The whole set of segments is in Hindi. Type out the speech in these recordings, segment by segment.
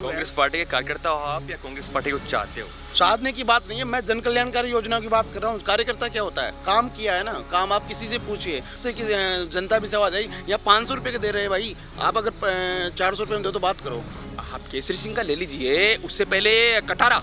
कांग्रेस पार्टी के कार्यकर्ता हो आप या कांग्रेस पार्टी को चाहते हो? चाहने की बात नहीं है, मैं जन कल्याणकारी योजना की बात कर रहा हूँ। कार्यकर्ता क्या होता है? काम किया है ना, काम आप किसी से पूछिए, इससे कि जनता भी सवाल है। या 500 रुपए के दे रहे हैं भाई, आप अगर 400 रुपए में दो तो बात करो। आप केसरी सिंह का ले लीजिए, उससे पहले कटारा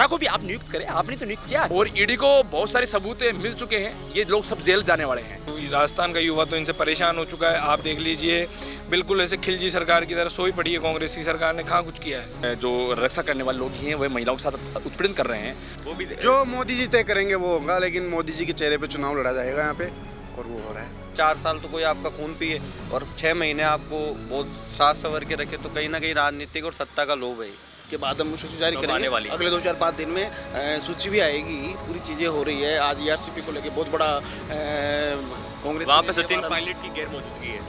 को भी आप नियुक्त करें, आपने तो नियुक्त किया। और ईडी को बहुत सारे सबूत मिल चुके हैं, ये लोग सब जेल जाने वाले हैं। राजस्थान का युवा तो इनसे परेशान हो चुका है। आप देख लीजिए, बिल्कुल ऐसे खिलजी सरकार की तरह सोई पड़ी है कांग्रेस की सरकार ने। कहाँ कुछ किया है? जो रक्षा करने वाले लोग ही हैं, वह महिलाओं के साथ उत्पीड़न कर रहे हैं। वो भी जो मोदी जी तय करेंगे वो होगा, लेकिन मोदी जी के चेहरे पे चुनाव लड़ा जाएगा यहाँ पे, और वो हो रहा है। 4 साल तो कोई आपका खून पिए और 6 महीने आपको बहुत साथ संवर के रखे, तो कहीं ना कहीं राजनीतिक और सत्ता का लोभ है। के बाद हम सूची जारी करेंगे वाली अगले 2-4-5 दिन में। सूची भी आएगी, पूरी चीजें हो रही है। आज ईआरसीपी को लेके बहुत बड़ा कांग्रेस वहाँ पे सचिन पायलट की गैर मौजूदगी है,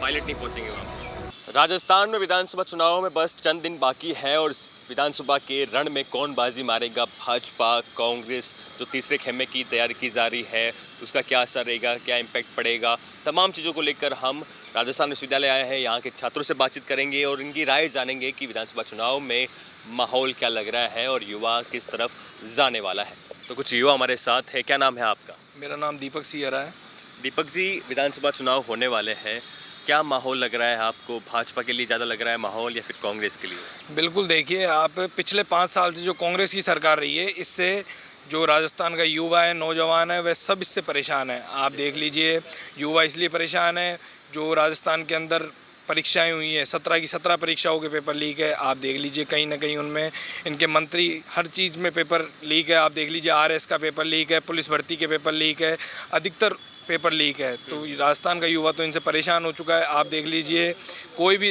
पायलट नहीं पहुँचेंगे वहाँ। राजस्थान में विधानसभा चुनाव में बस चंद दिन बाकी है और विधानसभा के रण में कौन बाजी मारेगा, भाजपा कांग्रेस, जो तीसरे खेमे की तैयारी की जा रही है उसका क्या असर रहेगा, क्या इम्पैक्ट पड़ेगा, तमाम चीज़ों को लेकर हम राजस्थान विश्वविद्यालय आए हैं। यहाँ के छात्रों से बातचीत करेंगे और इनकी राय जानेंगे कि विधानसभा चुनाव में माहौल क्या लग रहा है और युवा किस तरफ जाने वाला है। तो कुछ युवा हमारे साथ है। क्या नाम है आपका? मेरा नाम दीपक सियरा है। दीपक जी, विधानसभा चुनाव होने वाले हैं, क्या माहौल लग रहा है आपको? भाजपा के लिए ज़्यादा लग रहा है माहौल या फिर कांग्रेस के लिए? बिल्कुल, देखिए आप, पिछले 5 साल से जो कांग्रेस की सरकार रही है, इससे जो राजस्थान का युवा है, नौजवान है, वह सब इससे परेशान है। आप देख लीजिए, युवा इसलिए परेशान है, जो राजस्थान के अंदर परीक्षाएं हुई हैं, 17 की 17 परीक्षाओं के पेपर लीक है। आप देख लीजिए, कहीं ना कहीं उनमें इनके मंत्री हर चीज़ में पेपर लीक है। आप देख लीजिए, आरएस का पेपर लीक है, पुलिस भर्ती के पेपर लीक है, अधिकतर पेपर लीक है। तो राजस्थान का युवा तो इनसे परेशान हो चुका है। आप देख लीजिए, कोई भी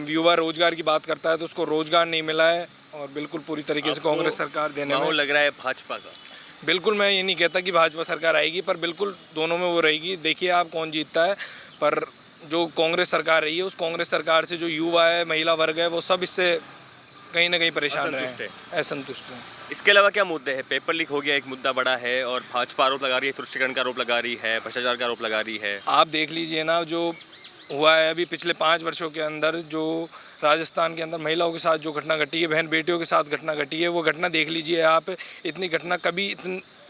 युवा रोजगार की बात करता है तो उसको रोजगार नहीं मिला है, और बिल्कुल पूरी तरीके से कांग्रेस सरकार देने में माहौल लग रहा है भाजपा का। बिल्कुल, मैं ये नहीं कहता कि भाजपा सरकार आएगी, पर बिल्कुल दोनों में वो रहेगी। देखिए आप कौन जीतता है, पर जो कांग्रेस सरकार रही है, उस कांग्रेस सरकार से जो युवा है, महिला वर्ग है, वो सब इससे कहीं ना कहीं परेशान रहे, असंतुष्ट हैं। इसके अलावा क्या मुद्दे हैं? पेपर लीक हो गया, एक मुद्दा बड़ा है, और भाजपा आरोप लगा रही है, तुष्टिकरण का आरोप लगा रही है, भ्रष्टाचार का आरोप लगा रही है। आप देख लीजिए ना, जो हुआ है अभी पिछले 5 वर्षों के अंदर, जो राजस्थान के अंदर महिलाओं के साथ जो घटना घटी है, बहन बेटियों के साथ घटना घटी है, वो घटना देख लीजिए आप। इतनी घटना कभी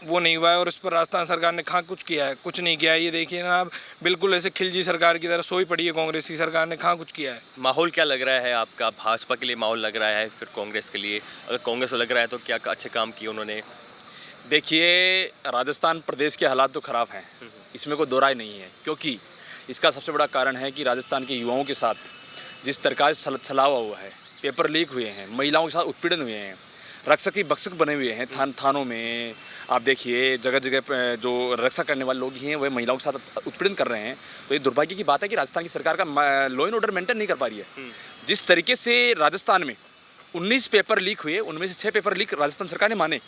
वो नहीं हुआ है, और इस पर राजस्थान सरकार ने कहाँ कुछ किया है? कुछ नहीं किया है। ये देखिए ना आप, बिल्कुल ऐसे खिलजी सरकार की तरह सोई पड़ी है कांग्रेस की सरकार ने। कहाँ कुछ किया है? माहौल क्या लग रहा है आपका? भाजपा के लिए माहौल लग रहा है, फिर कांग्रेस के लिए? अगर कांग्रेस को लग रहा है तो क्या अच्छे काम किए उन्होंने? देखिए, राजस्थान प्रदेश के हालात तो ख़राब हैं, इसमें कोई दो राय नहीं है। क्योंकि इसका सबसे बड़ा कारण है कि राजस्थान के युवाओं के साथ जिस प्रकार से छलावा हुआ है, पेपर लीक हुए हैं, महिलाओं के साथ उत्पीड़न हुए हैं, रक्षक ही भक्षक बने हुए हैं थानों में। आप देखिए, जगह जगह जो रक्षा करने वाले लोग ही हैं, वह महिलाओं के साथ उत्पीड़न कर रहे हैं। तो ये दुर्भाग्य की बात है कि राजस्थान की सरकार का लॉ एंड ऑर्डर मेंटेन नहीं कर पा रही है। जिस तरीके से राजस्थान में 19 पेपर लीक हुए, उनमें से 6 पेपर लीक राजस्थान सरकार ने माने,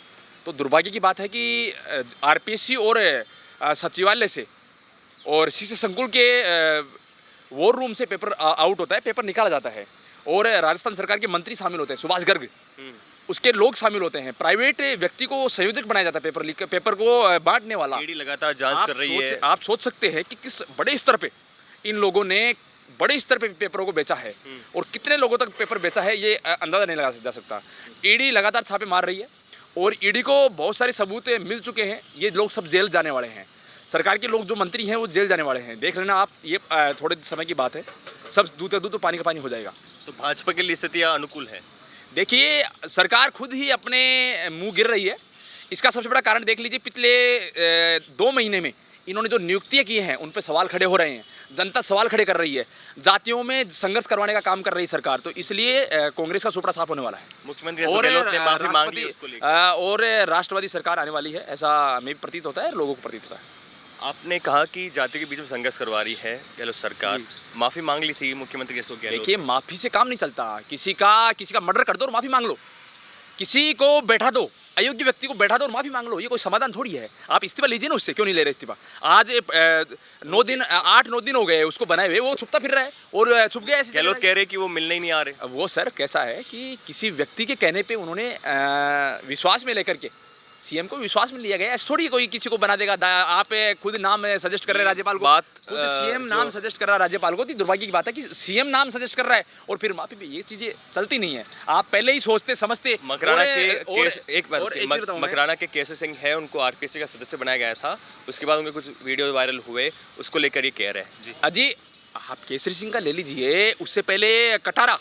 तो दुर्भाग्य की बात है कि आरपीएससी और सचिवालय से और शिक्षा संकुल के वॉर रूम से पेपर आउट होता है, पेपर निकाला जाता है, और राजस्थान सरकार के मंत्री शामिल होते हैं, सुभाष गर्ग, उसके लोग शामिल होते हैं। प्राइवेट व्यक्ति को संयोजक बनाया जाता है पेपर को बांटने वाला। ईडी लगातार जांच कर रही है। आप सोच सकते हैं कि किस बड़े स्तर पे इन लोगों ने बड़े स्तर पे पेपरों को बेचा है, और कितने लोगों तक पेपर बेचा है, ये अंदाजा नहीं लगा जा सकता। ईडी लगातार छापे मार रही है, और ईडी को बहुत सारे सबूत मिल चुके हैं। ये लोग सब जेल जाने वाले हैं। सरकार के लोग जो मंत्री हैं वो जेल जाने वाले हैं। देख लेना आप, ये थोड़े समय की बात है, सब दूध तो पानी का पानी हो जाएगा। तो भाजपा के लिए स्थितियाँ अनुकूल है? देखिए, सरकार खुद ही अपने मुंह गिर रही है। इसका सबसे बड़ा कारण देख लीजिए, पिछले 2 महीने में इन्होंने जो नियुक्तियां की हैं, उन पर सवाल खड़े हो रहे हैं, जनता सवाल खड़े कर रही है, जातियों में संघर्ष करवाने का काम कर रही है सरकार। तो इसलिए कांग्रेस का सुपड़ा साफ होने वाला है। मुख्यमंत्री अशोक गहलोत ने माफी मांग ली उसको लेकर। और राष्ट्रवादी सरकार आने वाली है, ऐसा हमें प्रतीत होता है, लोगों को प्रतीत होता है। आपने कहा कि जाति के बीच में संघर्ष करवा रही है गहलोत सरकार, माफी मांग ली थी मुख्यमंत्री अशोक गहलोत। देखिए, माफी से काम नहीं चलता। किसी का मर्डर कर दो और माफी मांग लो, किसी को बैठा दो, अयोग्य व्यक्ति को बैठा दो और माफी मांग लो, ये कोई समाधान थोड़ी है। आप इस्तीफा लीजिए ना, उससे क्यों नहीं ले रहे इस्तीफा? आज 8-9 दिन हो गए उसको बनाए हुए, वो छुपता फिर रहा है और छुप गया। गहलोत कह रहे कि वो मिलने ही नहीं आ रहे। वो सर कैसा है कि किसी व्यक्ति के कहने पे उन्होंने विश्वास में लेकर के सीएम को विश्वास में लिया गया, ऐसे थोड़ी कोई किसी को बना देगा। आप खुद नाम सजेस्ट कर रहे हैं राज्यपाल को, खुद सीएम नाम सजेस्ट कर रहा है राज्यपाल को। तो दुर्भाग्य की बात है कि सीएम नाम सजेस्ट कर रहा है और फिर वहाँ पे ये चीजें चलती नहीं है। आप पहले ही सोचते समझते। मकराना के केस मकराना के केसी सिंह है, उनको आरपीसी का सदस्य बनाया गया था, उसके बाद उनके कुछ वीडियो वायरल हुए, उसको लेकर ये कह रहे हैं जी। अजी आप केसरी सिंह का ले लीजिए, उससे पहले कटारा,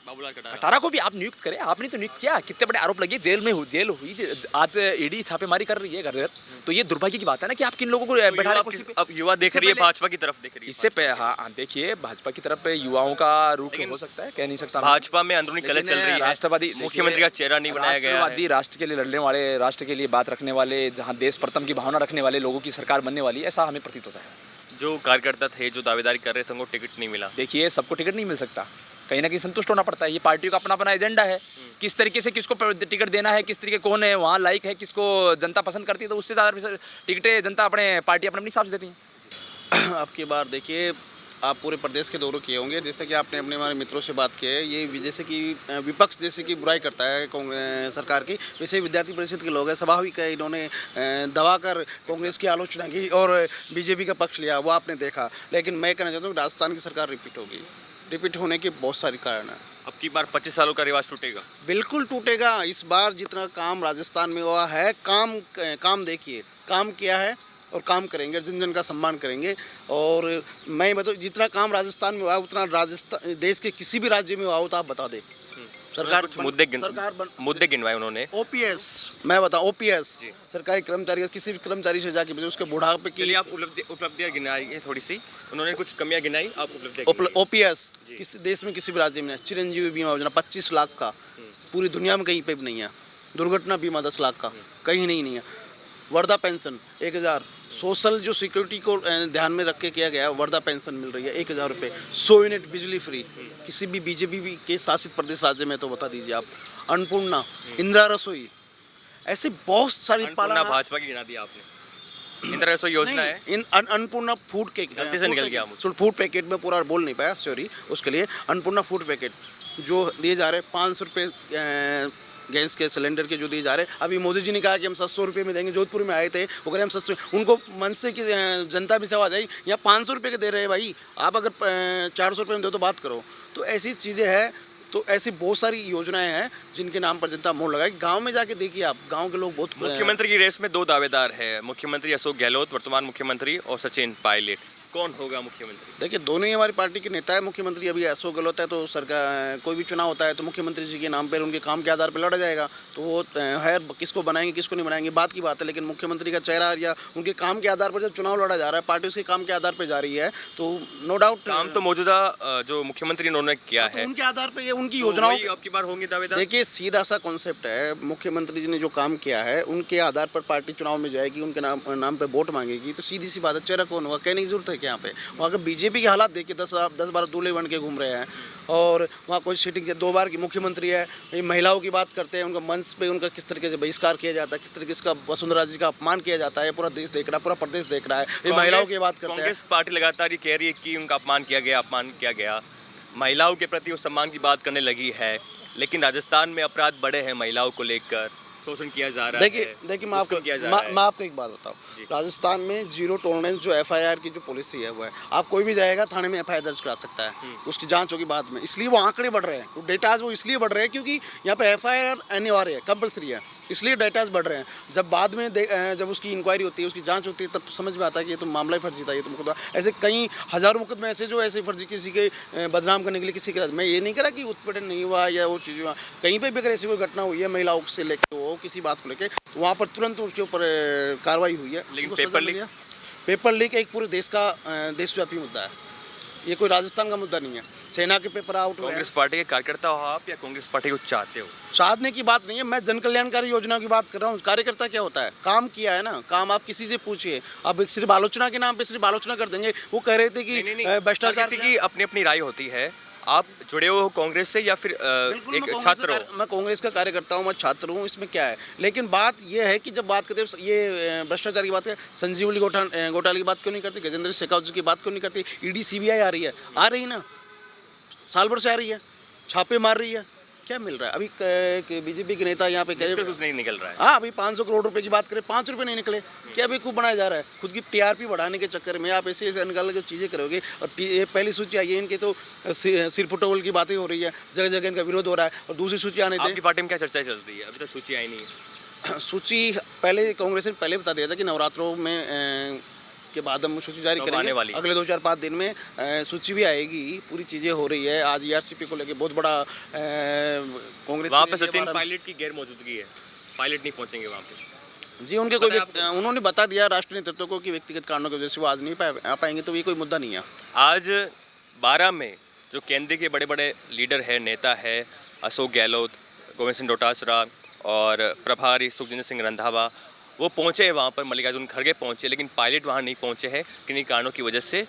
बाबूलाल कटारा को भी आप नियुक्त करें, आपने तो नियुक्त किया। कितने बड़े आरोप लगे, जेल हुई, आज ईडी छापेमारी कर रही है घर घर। तो ये दुर्भाग्य की बात है ना कि आप किन लोगों को बैठा रहे कुर्सी पे। अब युवा देख रही है भाजपा की तरफ, देख रही है इससे हाँ देखिए, भाजपा की तरफ युवाओं का रुख हो सकता है, कह नहीं सकता। भाजपा में अंदरूनी कलह चल रही है, राष्ट्रवादी मुख्यमंत्री का चेहरा नहीं बनाया गया है। राष्ट्रवादी, राष्ट्र के लिए लड़ने वाले, राष्ट्र के लिए बात रखने वाले, जहाँ देश प्रथम की भावना रखने वाले लोगों की सरकार बनने वाली है, ऐसा हमें प्रतीत होता है। जो कार्यकर्ता थे, जो दावेदारी कर रहे थे, उनको टिकट नहीं मिला। देखिए सबको टिकट नहीं मिल सकता, कहीं ना कहीं संतुष्ट होना पड़ता है। ये पार्टियों का अपना अपना एजेंडा है, किस तरीके से किसको टिकट देना है, किस तरीके कौन है वहाँ लाइक है, किसको जनता पसंद करती है, तो उससे ज़्यादा टिकटें जनता अपने पार्टी अपने हिसाब से देती है। आपकी बार देखिए, आप पूरे प्रदेश के दौरे किए होंगे, जैसे कि आपने अपने हमारे मित्रों से बात की है। ये जैसे कि विपक्ष जैसे कि बुराई करता है कांग्रेस सरकार की, वैसे विद्यार्थी परिषद के लोग हैं, स्वाभाविक है इन्होंने दबा कर कांग्रेस की आलोचना की और बीजेपी का पक्ष लिया, वो आपने देखा। लेकिन मैं कहना चाहता हूँ कि राजस्थान की सरकार रिपीट होगी, रिपीट होने के बहुत सारे कारण हैं। अब की बार 25 सालों का रिवाज टूटेगा, बिल्कुल टूटेगा। इस बार जितना काम राजस्थान में हुआ है, काम देखिए, काम किया है और काम करेंगे, जन जन का सम्मान करेंगे। और मैं बताऊँ, जितना काम राजस्थान में हुआ उतना राजस्थान देश के किसी भी राज्य में हुआ हो तो आप बता दें। सरकार कुछ मुद्दे गिनवाए उन्होंने। ओपीएस, मैं बताऊँ ओपीएस, सरकारी कर्मचारी, किसी भी कर्मचारी से जाके उसके बुढ़ापे की आप उपलब्धियां गिनाई है थोड़ी सी, उन्होंने कुछ कमियां गिनाई, आप उपलब्धियां ओपीएस किसी देश में किसी भी राज्य में, चिरंजीवी बीमा योजना 25 लाख का, पूरी दुनिया में कहीं पे भी नहीं है। दुर्घटना बीमा 10 लाख का, कहीं नहीं है। वर्धा पेंशन 1000, सोशल जो सिक्योरिटी को ध्यान में रख के किया गया, वर्धा पेंशन मिल रही है 1000 रुपये, 100 यूनिट बिजली फ्री किसी भी बीजेपी के शासित प्रदेश राज्य में, तो बता दीजिए आप। अन्नपूर्णा, इंदिरा रसोई, ऐसे बहुत सारी पाला। भाजपा की गिना दिया आपने, इंदिरा रसोई योजना है। अन्नपूर्णा फूड के गलती से निकल गया, फूड पैकेट में पूरा बोल नहीं पाया, सॉरी उसके लिए। अन्नपूर्णा फूड पैकेट जो दिए जा रहे, 500 रुपये गैस के सिलेंडर के जो दिए जा रहे हैं। अभी मोदी जी ने कहा कि हम 700 रुपये में देंगे, जोधपुर में आए थे, वो कह रहे हम 700, उनको मन से कि जनता भी सेवा जाए, या 500 रुपये के दे रहे हैं भाई, आप अगर 400 रुपये में दो तो बात करो। तो ऐसी चीज़ें हैं, तो ऐसी बहुत सारी योजनाएं हैं जिनके नाम पर जनता मोड़ लगाए। गांव में जाके देखिए आप, गांव के लोग बहुत। मुख्यमंत्री की रेस में 2 दावेदार है, मुख्यमंत्री अशोक गहलोत वर्तमान मुख्यमंत्री और सचिन पायलट, कौन होगा मुख्यमंत्री? देखिए दोनों ही हमारी पार्टी के नेता है। मुख्यमंत्री अभी अशोक गहलोत है, तो सरकार कोई भी चुनाव होता है तो मुख्यमंत्री जी के नाम पर, उनके काम के आधार पर लड़ा जाएगा। तो वो है, किसको बनाएंगे किसको नहीं बनाएंगे बात की बात है, लेकिन मुख्यमंत्री का चेहरा या उनके काम के आधार पर जब चुनाव लड़ा जा रहा है, पार्टी उसके काम के आधार पर जा रही है, तो नो डाउट काम तो मौजूदा जो मुख्यमंत्री उन्होंने किया है, उनके आधार पर ये उनकी योजनाओं आपकी बार होंगी दावेदार। देखिए सीधा सा कॉन्सेप्ट है, मुख्यमंत्री जी ने जो काम किया है उनके आधार पर पार्टी चुनाव में जाएगी, उनके नाम पर वोट मांगेगी, तो सीधी सी बात है, चेहरा कौन होगा कहने की जरूरत है क्या? यहाँ पे वहाँ बीजेपी के हालात देखिए, 10-12 दूल्हे बन के घूम रहे हैं, और वहाँ कोई सीटिंग 2 बार की मुख्यमंत्री है। महिलाओं की बात करते हैं, उनका मंच पे उनका किस तरीके से बहिष्कार किया जाता है, किस तरीके से वसुंधरा जी का अपमान किया जाता है, पूरा देश देख रहा है, पूरा प्रदेश देख रहा है। ये महिलाओं की बात करते हैं, कांग्रेस पार्टी लगातार ये कह रही है कि उनका अपमान किया गया, महिलाओं के प्रति उस सम्मान की बात करने लगी है, लेकिन राजस्थान में अपराध बढ़े हैं, महिलाओं को लेकर शोषण किया जा रहा है। देखिए मैं आपको एक बात बताऊँ, राजस्थान में 0 टॉलरेंस जो FIR की जो पॉलिसी है वो है, आप कोई भी जाएगा थाने में FIR दर्ज करा सकता है, उसकी जांच होगी बाद में। इसलिए वो आंकड़े बढ़ रहे हैं, वो डेटाज वो इसलिए बढ़ रहे हैं क्योंकि यहाँ पर FIR अनिवार्य है, कंपलसरी है, इसलिए डेटाज बढ़ रहे हैं। जब बाद में जब उसकी इंक्वायरी होती है, उसकी जाँच होती है, तब समझ में आता है कि ये तो मामला ही फर्जी था, ये तो मुकदमा। ऐसे कई हज़ारों मुकदमे ऐसे जो ऐसे फर्जी किसी के बदनाम करने के लिए किसी के, मैं ये नहीं कह रहा कि उत्पीड़न नहीं हुआ या वो चीज़ हुआ, कहीं पर भी अगर ऐसी कोई घटना हुई है महिलाओं से लेकर हो किसी बात को लेकर, वहाँ पर तुरंत उसके ऊपर कार्रवाई हुई है। लेकिन पेपर लीक एक पूरे देश का देशव्यापी मुद्दा है, ये कोई राजस्थान का मुद्दा नहीं है। सेना के पेपर आउट हुए। कांग्रेस पार्टी के कार्यकर्ता हो आप या कांग्रेस पार्टी को चाहते हो? चाहने की बात नहीं है, मैं जन कल्याणकारी योजना की बात कर रहा हूँ। कार्यकर्ता क्या होता है, काम किया है ना, काम आप किसी से पूछिए। अब सिर्फ आलोचना के नाम पे सिर्फ आलोचना कर देंगे। वो कह रहे थे कि भ्रष्टाचार की अपनी अपनी राय होती है। आप जुड़े हो कांग्रेस से या फिर एक छात्र हो? मैं कांग्रेस का कार्यकर्ता हूँ, मैं छात्र हूँ, इसमें क्या है। लेकिन बात यह है कि जब बात करते हैं ये भ्रष्टाचार की बात है, संजीवनी घोटाले की बात क्यों नहीं करती, गजेंद्र शेखावत जी की बात क्यों नहीं करती? ED CBI आ रही है ना, साल भर से आ रही है, छापे मार रही है, क्या मिल रहा है अभी? बीजेपी के नेता यहाँ पे कह इसमें रहे कुछ नहीं निकल रहा है। हाँ, अभी 500 करोड़ रुपए की बात करें, 5 रुपए नहीं निकले, क्या बेवकूफ़ बनाया जा रहा है? खुद की टीआरपी बढ़ाने के चक्कर में आप ऐसे ऐसे निकाल के चीज़ें करोगे। और ये पहली सूची आई है इनके तो सिर फुटबॉल की बातें हो रही है, जगह जगह इनका विरोध हो रहा है। और दूसरी सूची आने आपकी पार्टी में क्या चर्चा चल रही है? अभी तक सूची आई नहीं है। सूची पहले कांग्रेस ने पहले बता दिया था कि नवरात्रों में के बाद हम सूची जारी कब करेंगे। आने वाली है? अगले 2-4-5 दिन में सूची भी आएगी। पूरी चीज़ें हो रही है। आज ईआरसीपी को लेके बहुत बड़ा कांग्रेस वहाँ के पे लिए सचिन हमारा- पायलट की गैर मौजूदगी है, पायलट नहीं पहुँचेंगे वहाँ पे। जी, उनके कोई उन्होंने बता दिया राष्ट्रीय नेतृत्व को कि व्यक्तिगत कारणों की वजह से वो आज नहीं आ पाएंगे, तो ये कोई मुद्दा नहीं है। आज 12 में जो केंद्र के बड़े बड़े लीडर है, नेता है, अशोक गहलोत, गोविंद सिंह डोटासरा और प्रभारी सुखजिंदर सिंह रंधावा, वो पहुँचे हैं वहाँ पर। मल्लिकार्जुन खड़गे पहुँचे, लेकिन पायलट वहाँ नहीं पहुँचे हैं किन्हीं कारणों की वजह से।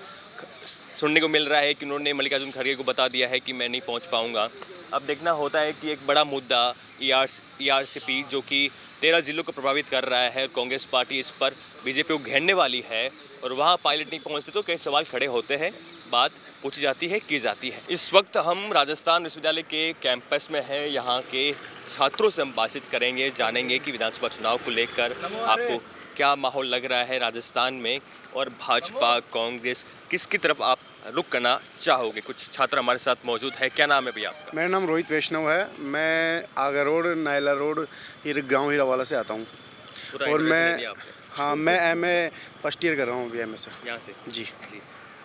सुनने को मिल रहा है कि उन्होंने मल्लिकार्जुन खड़गे को बता दिया है कि मैं नहीं पहुँच पाऊँगा। अब देखना होता है कि एक बड़ा मुद्दा ईआरसीपी जो कि 13 जिलों को प्रभावित कर रहा है, कांग्रेस पार्टी इस पर बीजेपी को घेरने वाली है और वहाँ पायलट नहीं पहुँचते तो कई सवाल खड़े होते हैं, बात पूछी जाती है, की जाती है। इस वक्त हम राजस्थान विश्वविद्यालय के कैंपस में हैं। यहाँ के छात्रों से हम बातचीत करेंगे, जानेंगे कि विधानसभा चुनाव को लेकर आपको क्या माहौल लग रहा है राजस्थान में और भाजपा कांग्रेस किसकी तरफ आप रुख करना चाहोगे। कुछ छात्र हमारे साथ मौजूद है। क्या नाम है भैया आपका? मेरा नाम रोहित वैष्णव है। मैं आगर रोड, नायला रोड, गाँव हीरावाला से आता हूँ। पूरा और introduction मैं दिया आपने। हाँ, मैं एमए फर्स्ट ईयर कर रहा हूँ अभी एमए से। यहाँ से जी,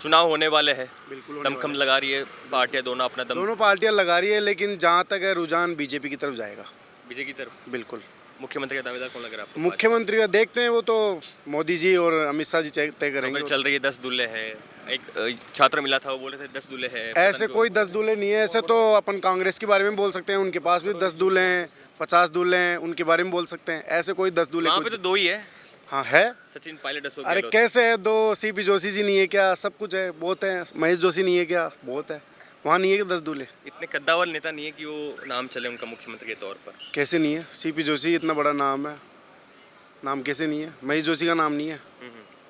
चुनाव होने वाले हैं, बिल्कुल होने दमखम लगा रही है पार्टियां दोनों अपना दम। दोनों पार्टियां लगा रही है, लेकिन जहाँ तक है रुझान बीजेपी की तरफ जाएगा। बीजेपी की तरफ। बिल्कुल। मुख्यमंत्री का दावेदार कौन लग रहा है आपको? मुख्यमंत्री का देखते हैं, वो तो मोदी जी और अमित शाह जी तय करेंगे। चल रही है 10 दूल्हे हैं। एक छात्र मिला था, वो बोले थे 10 दूल्हे हैं। ऐसे कोई 10 दूल्हे नहीं है। ऐसे तो अपन कांग्रेस के बारे में बोल सकते हैं, उनके पास भी 10 दूल्हे हैं, 50 दूल्हे हैं, उनके बारे में बोल सकते हैं। ऐसे कोई 10 दूल्हे वहाँ पे तो 2 ही है, हाँ है। सचिन पायलट, अशोक अरे गहलोत। कैसे है? 2 सीपी जोशी जी नहीं है क्या? सब कुछ है, बहुत है। महेश जोशी नहीं है क्या? बहुत है। वहाँ नहीं है कि 10 दूल्हे? इतने कद्दावर नेता नहीं है कि वो नाम चले उनका मुख्यमंत्री के तौर पर। कैसे नहीं है? सीपी जोशी इतना बड़ा नाम है, नाम कैसे नहीं है? महेश जोशी का नाम नहीं है,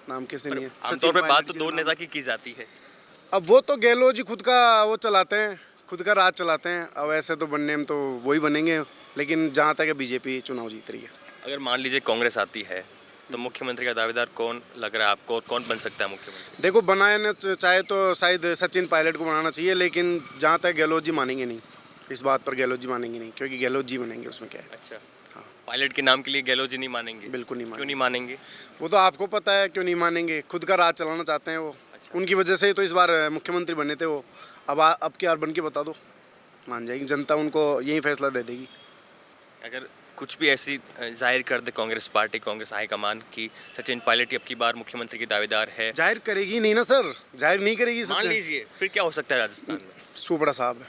नाम कैसे नहीं है? आमतौर पे सचिन बात तो पायलट 2 जी नेता की जाती है। अब वो तो गहलोत जी खुद का वो चलाते हैं, खुद का राज चलाते हैं। अब ऐसे तो बनने में तो वही बनेंगे, लेकिन जहाँ तक है बीजेपी चुनाव जीत रही है। अगर मान लीजिए कांग्रेस आती है तो मुख्यमंत्री का दावेदार कौन लग रहा है आपको और कौन बन सकता है मुख्यमंत्री? देखो, बनाना चाहे तो शायद सचिन पायलट को बनाना चाहिए, लेकिन जहाँ तक गहलोत जी मानेंगे नहीं। इस बात पर गहलोत जी मानेंगे नहीं, क्योंकि गहलोत जी बनेंगे उसमें क्या है। अच्छा, हाँ। पायलट के नाम के लिए गहलोत जी नहीं मानेंगे? बिल्कुल नहीं क्यों मानेंगे। नहीं मानेंगे? वो तो आपको पता है क्यों नहीं मानेंगे। खुद का राज चलाना चाहते हैं वो। उनकी वजह से ही तो इस बार मुख्यमंत्री बने थे वो। अब की बार बन के बता दो, मान जाएगी जनता, उनको यही फैसला दे देगी। अगर कुछ भी ऐसी जाहिर कर दे कांग्रेस पार्टी, कांग्रेस हाईकमान की सचिन पायलट ही अब की बार मुख्यमंत्री की दावेदार है, जाहिर करेगी नहीं ना सर, जाहिर नहीं करेगी। मान लीजिए, फिर क्या हो सकता है राजस्थान में? सुपड़ा साहब है।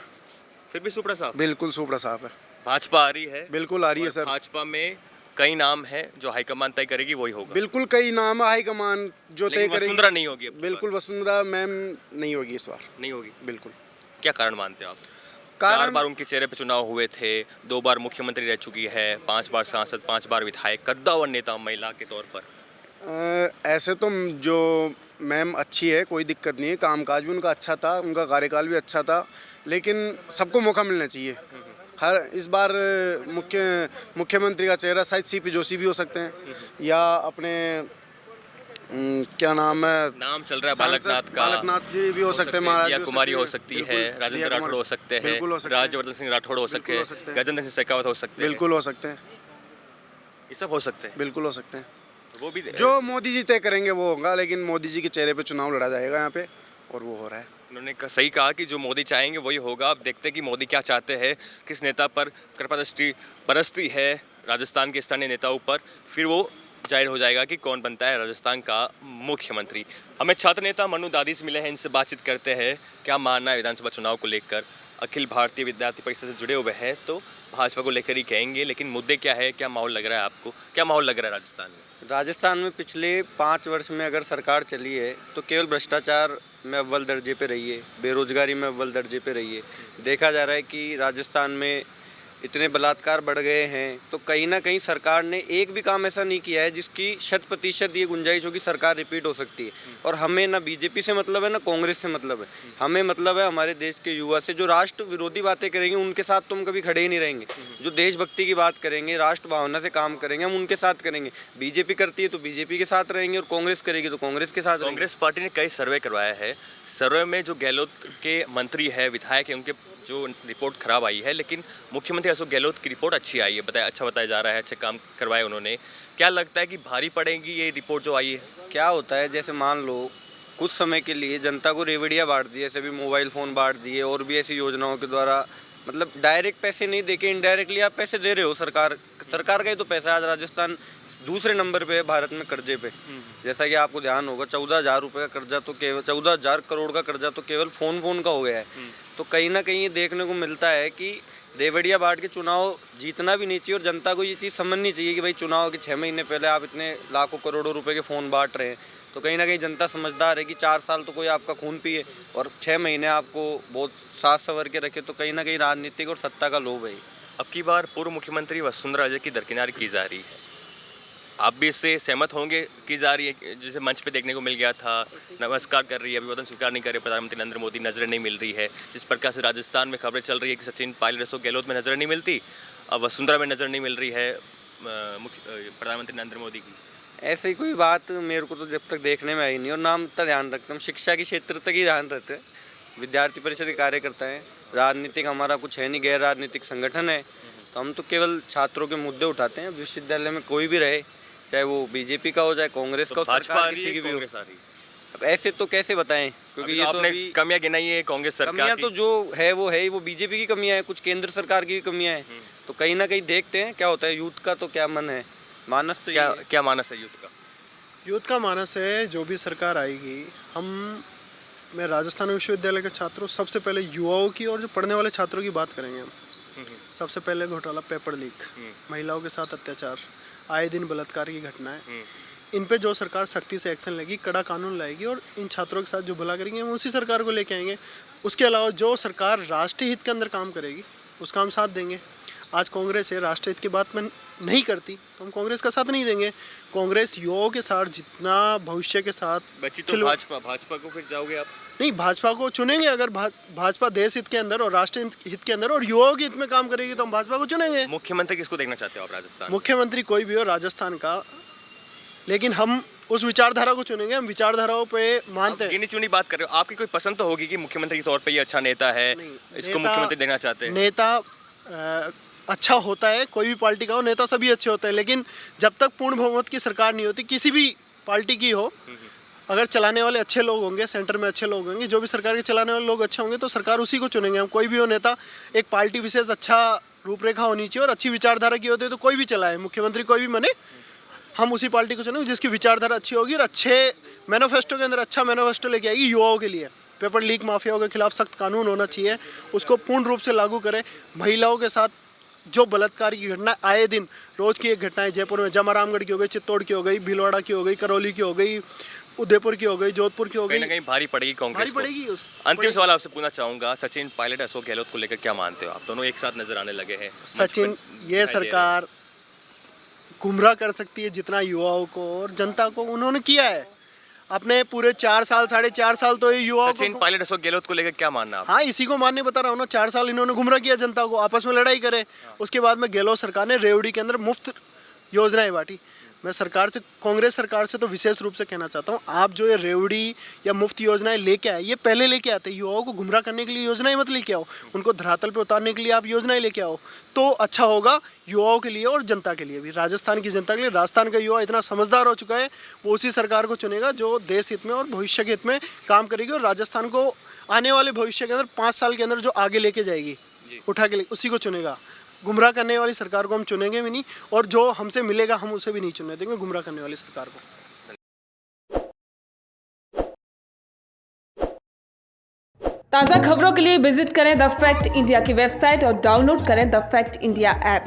फिर भी सुपड़ा साहब? बिल्कुल सुपड़ा साहब है। भाजपा आ रही है, बिल्कुल आ रही है और सर। भाजपा में कई नाम है जो हाईकमान तय करेगी वही होगा। बिल्कुल कई नाम है हाईकमान जो तय लेकिन करेगी। वसुंधरा नहीं होगी अब की बिल्कुल वसुंधरा मैम नहीं होगी इस बार। बार। नहीं होगी। बिल्कुल। क्या कारण मानते हो आप? 4 कारण बार उनके चेहरे पे चुनाव हुए थे, 2 बार मुख्यमंत्री रह चुकी है, 5 बार सांसद, 5 बार विधायक, कद्दावर नेता महिला के तौर पर। ऐसे तो जो मैम अच्छी है, कोई दिक्कत नहीं है। कामकाज भी उनका अच्छा था, उनका कार्यकाल भी अच्छा था, लेकिन सबको मौका मिलना चाहिए। हर इस बार मुख्यमंत्री का चेहरा शायद सीपी जोशी भी हो सकते हैं, या अपने क्या नाम है, नाम चल रहा है बालकनाथ का, बालकनाथ जी भी हो सकते हैं, महाराज दिया भी हो कुमारी सकते हो हैं। सकती बिल्कुल, है, दिया राजेंद्र राठौड़ कुमारी हो सकते हैं, बिल्कुल हो सकते हैं। राज्यवर्धन सिंह राठौड़ हो सकते बिल्कुल हो सकते हैं, हैं। गजेंद्र सिंह शेखावत हो सकते हैं, बिल्कुल हो सकते हैं। ये सब हो सकते हैं। बिल्कुल हो सकते हैं। वो भी जो मोदी जी तय करेंगे वो होगा, लेकिन मोदी जी के चेहरे पे चुनाव लड़ा जाएगा यहाँ पे, और वो हो रहा है। उन्होंने सही कहा कि जो मोदी चाहेंगे वही होगा। अब देखते हैं कि मोदी क्या चाहते हैं, किस नेता पर कृपा दृष्टि बरसती है राजस्थान के स्थानीय नेताओं पर, फिर वो जाहिर हो जाएगा कि कौन बनता है राजस्थान का मुख्यमंत्री। हमें छात्र नेता मनु दादी से मिले हैं, इनसे बातचीत करते हैं क्या मानना है विधानसभा चुनाव को लेकर। अखिल भारतीय विद्यार्थी परिषद से जुड़े हुए हैं तो भाजपा को लेकर ही कहेंगे, लेकिन मुद्दे क्या है, क्या माहौल लग रहा है आपको, क्या माहौल लग रहा है राजस्थान में? राजस्थान में पिछले 5 वर्ष में अगर सरकार चली है तो केवल भ्रष्टाचार में अव्वल दर्जे पे रही है, बेरोजगारी में अव्वल दर्जे पे रही है। देखा जा रहा है कि राजस्थान में इतने बलात्कार बढ़ गए हैं, तो कहीं ना कहीं सरकार ने एक भी काम ऐसा नहीं किया है जिसकी 100% ये गुंजाइश हो कि सरकार रिपीट हो सकती है। और हमें ना बीजेपी से मतलब है ना कांग्रेस से मतलब है, हमें मतलब है हमारे देश के युवा से। जो राष्ट्र विरोधी बातें करेंगे उनके साथ तो हम कभी खड़े ही नहीं रहेंगे। जो देशभक्ति की बात करेंगे, राष्ट्र भावना से काम करेंगे, हम उनके साथ करेंगे। बीजेपी करती है तो बीजेपी के साथ रहेंगे, और कांग्रेस करेगी तो कांग्रेस के साथ रहेंगे। कांग्रेस पार्टी ने कई सर्वे करवाया है। सर्वे में जो गहलोत के मंत्री है, विधायक है, उनके जो रिपोर्ट खराब आई है, लेकिन मुख्यमंत्री अशोक गहलोत की रिपोर्ट अच्छी आई है, अच्छा बताया जा रहा है, अच्छे काम करवाए उन्होंने। क्या लगता है कि भारी पड़ेगी ये रिपोर्ट जो आई है? क्या होता है, जैसे मान लो कुछ समय के लिए जनता को रेवड़ियाँ बांट दी, ऐसे भी मोबाइल फ़ोन बांट दिए, और भी ऐसी योजनाओं के द्वारा, मतलब डायरेक्ट पैसे नहीं देके इनडायरेक्टली आप पैसे दे रहे हो। सरकार का ही तो पैसा है। आज राजस्थान दूसरे नंबर पे है भारत में कर्जे पे। जैसा कि आपको ध्यान होगा, 14,000 रुपये का कर्जा तो केवल 14,000 करोड़ का कर्जा तो केवल फ़ोन का हो गया है। तो कहीं ना कहीं ये देखने को मिलता है कि रेवड़िया बांट के चुनाव जीतना भी नहीं चाहिए, और जनता को ये चीज़ समझनी चाहिए कि भाई चुनाव के 6 महीने पहले आप इतने लाखों करोड़ों रुपए के फ़ोन बांट रहे हैं। तो कहीं ना कहीं जनता समझदार है कि 4 साल तो कोई आपका खून पिए और 6 महीने आपको बहुत साथ संवर के रखे, तो कहीं ना कहीं राजनीतिक और सत्ता का लोभ है। अब की बार पूर्व मुख्यमंत्री वसुंधरा राजे की दरकिनार की जा रही है, आप भी इससे सहमत होंगे? की जा रही है, जैसे मंच पे देखने को मिल गया था, नमस्कार कर रही है, अभिवादन स्वीकार नहीं कर रहे प्रधानमंत्री नरेंद्र मोदी, नजरें नहीं मिल रही है। जिस प्रकार से राजस्थान में खबरें चल रही है कि सचिन पायलट, अशोक गहलोत में नजर नहीं मिलती, अब वसुंधरा में नजर नहीं मिल रही है प्रधानमंत्री नरेंद्र मोदी की। ऐसे ही कोई बात मेरे को तो जब तक देखने में आई नहीं, और नाम इतना ध्यान रखते हम शिक्षा के क्षेत्र तक ही ध्यान रहते हैं। विद्यार्थी परिषद के कार्यकर्ता हैं, राजनीतिक हमारा कुछ है नहीं, गैर राजनीतिक संगठन है, तो हम तो केवल छात्रों के मुद्दे उठाते हैं। विश्वविद्यालय में कोई भी रहे, चाहे वो बीजेपी का हो, चाहे कांग्रेस का हो, सरकार किसी की भी हो। अब ऐसे तो कैसे बताएं, क्योंकि ये आपने तो कमियां गिनाई है कांग्रेस सरकार कमियां की। तो जो है वो बीजेपी की कमियां हैं, कुछ केंद्र सरकार की भी कमियां हैं। तो कहीं ना कहीं देखते हैं क्या होता है। यूथ का तो क्या मन है, मानस तो क्या मानस है यूथ का? यूथ का मानस है जो भी सरकार आएगी, मैं राजस्थान विश्वविद्यालय के छात्रों, सबसे पहले युवाओं की और जो पढ़ने वाले छात्रों की बात करेंगे हम। सबसे पहले घोटाला पेपर लीक, महिलाओं के साथ अत्याचार, आए दिन बलात्कार की घटनाएं, इन पे जो सरकार सख्ती से एक्शन लेगी, कड़ा कानून लाएगी, और इन छात्रों के साथ जो भला करेंगे हम उसी सरकार को लेके आएंगे। उसके अलावा जो सरकार राष्ट्रीय हित के अंदर काम करेगी उसका हम साथ देंगे। आज कांग्रेस है, राष्ट्रीय हित की बात में नहीं करती तो हम कांग्रेस का साथ नहीं देंगे। कांग्रेस युवाओं के साथ जितना भविष्य के साथ बची तो भाजपा को फिर जाओगे आप? नहीं, भाजपा को चुनेंगे। अगर भाजपा देश हित के अंदर और राष्ट्रीय हित के अंदर और युवाओं के हित में काम करेगी तो हम भाजपा को चुनेंगे। मुख्यमंत्री किसको देखना चाहते हो आप राजस्थान? मुख्यमंत्री कोई भी हो राजस्थान का, लेकिन हम उस विचारधारा को चुनेंगे। हम विचारधाराओं पे मानते हैं। गिनी चुनी बात कर रहे हो, आपकी कोई पसंद तो होगी कि मुख्यमंत्री के तौर पे ये अच्छा नेता है, इसको मुख्यमंत्री देखना चाहते हैं? नेता अच्छा होता है, कोई भी पार्टी का हो, नेता सभी अच्छे होते हैं, लेकिन जब तक पूर्ण बहुमत की सरकार नहीं होती, किसी भी पार्टी की हो, अगर चलाने वाले अच्छे लोग होंगे, सेंटर में अच्छे लोग होंगे, जो भी सरकार के चलाने वाले लोग अच्छे होंगे तो सरकार उसी को चुनेंगे हम। कोई भी हो नेता, एक पार्टी विशेष अच्छा रूपरेखा होनी चाहिए और अच्छी विचारधारा की होती है तो कोई भी चलाए, मुख्यमंत्री कोई भी बने, हम उसी पार्टी को चुनेंगे जिसकी विचारधारा अच्छी होगी और अच्छे मैनिफेस्टो के अंदर अच्छा मैनिफेस्टो लेके आएगी युवाओं के लिए। पेपर लीक माफियाओं के खिलाफ सख्त कानून होना चाहिए, उसको पूर्ण रूप से लागू करें। महिलाओं के साथ जो बलात्कार की घटना आए दिन रोज की एक घटनाएं, जयपुर में जमारामगढ़ की हो गई, चित्तौड़ की हो गई, भीलवाड़ा की हो गई, करौली की हो गई, उदयपुर की हो गई, जोधपुर की हो गई। कहीं ना कहीं भारी पड़ेगी कांग्रेस को। अंतिम सवाल आपसे पूछना चाहूंगा, सचिन पायलट, अशोक गहलोत को लेकर क्या मानते हो आप? दोनों एक साथ नजर आने लगे हैं। सचिन, ये सरकार गुमराह कर सकती है जितना युवाओं को और जनता को उन्होंने किया है अपने पूरे 4 साल 4.5 साल। तो ये युवाओं सचिन पायलट, अशोक गहलोत को लेकर क्या मानना? हाँ, इसी को मानने बता रहा हूँ ना। 4 साल इन्होंने गुमराह किया जनता को, आपस में लड़ाई करे। उसके बाद में गहलोत सरकार ने रेवड़ी के अंदर मुफ्त योजनाएं बांटी। मैं सरकार से, कांग्रेस सरकार से तो विशेष रूप से कहना चाहता हूँ, आप जो ये रेवड़ी या मुफ्त योजनाएं लेके आए, ये पहले लेके आते। युवाओं को गुमराह करने के लिए योजनाएं मत लेके आओ, उनको धरातल पे उतारने के लिए आप योजनाएं लेके आओ तो अच्छा होगा युवाओं के लिए और जनता के लिए भी, राजस्थान की जनता के लिए। राजस्थान का युवा इतना समझदार हो चुका है, वो उसी सरकार को चुनेगा जो देश हित में और भविष्य के हित में काम करेगी और राजस्थान को आने वाले भविष्य के अंदर 5 साल के अंदर जो आगे लेके जाएगी, उठा के उसी को चुनेगा। गुमराह करने वाली सरकार को हम चुनेंगे भी नहीं, और जो हमसे मिलेगा हम उसे भी नहीं चुनने देंगे, गुमराह करने वाली सरकार को। ताज़ा खबरों के लिए विजिट करें द फैक्ट इंडिया की वेबसाइट और डाउनलोड करें द फैक्ट इंडिया ऐप।